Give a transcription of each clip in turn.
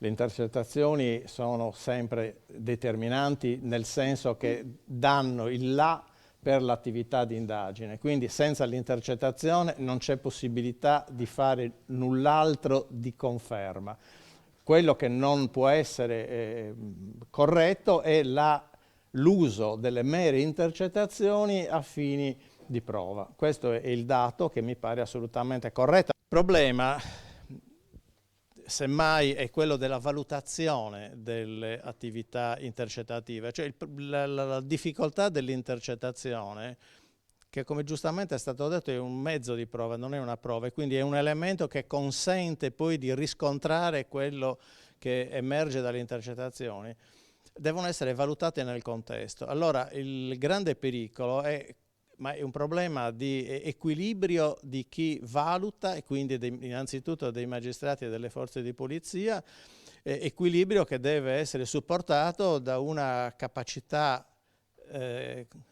Le intercettazioni sono sempre determinanti, nel senso che danno il là per l'attività di indagine, quindi senza l'intercettazione non c'è possibilità di fare null'altro di conferma. Quello che non può essere corretto è l'uso delle mere intercettazioni a fini di prova. Questo è il dato che mi pare assolutamente corretto. Il problema, semmai, è quello della valutazione delle attività intercettative, cioè la difficoltà dell'intercettazione, che come giustamente è stato detto è un mezzo di prova, non è una prova, e quindi è un elemento che consente poi di riscontrare quello che emerge dalle intercettazioni, devono essere valutate nel contesto. Allora il grande pericolo è un problema di equilibrio di chi valuta, e quindi innanzitutto dei magistrati e delle forze di polizia, equilibrio che deve essere supportato da una capacità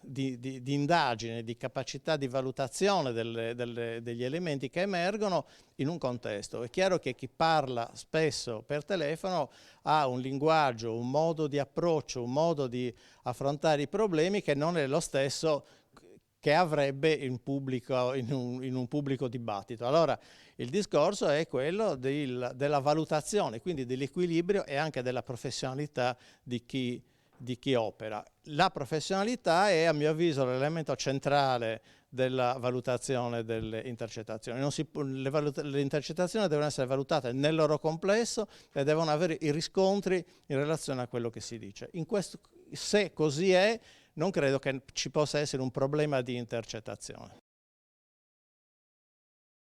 di indagine, di capacità di valutazione degli elementi che emergono in un contesto. È chiaro che chi parla spesso per telefono ha un linguaggio, un modo di approccio, un modo di affrontare i problemi che non è lo stesso che avrebbe in un pubblico dibattito. Allora il discorso è quello della valutazione, quindi dell'equilibrio e anche della professionalità di chi opera. La professionalità è, a mio avviso, l'elemento centrale della valutazione delle intercettazioni. Le intercettazioni devono essere valutate nel loro complesso e devono avere i riscontri in relazione a quello che si dice. Se così è, non credo che ci possa essere un problema di intercettazione.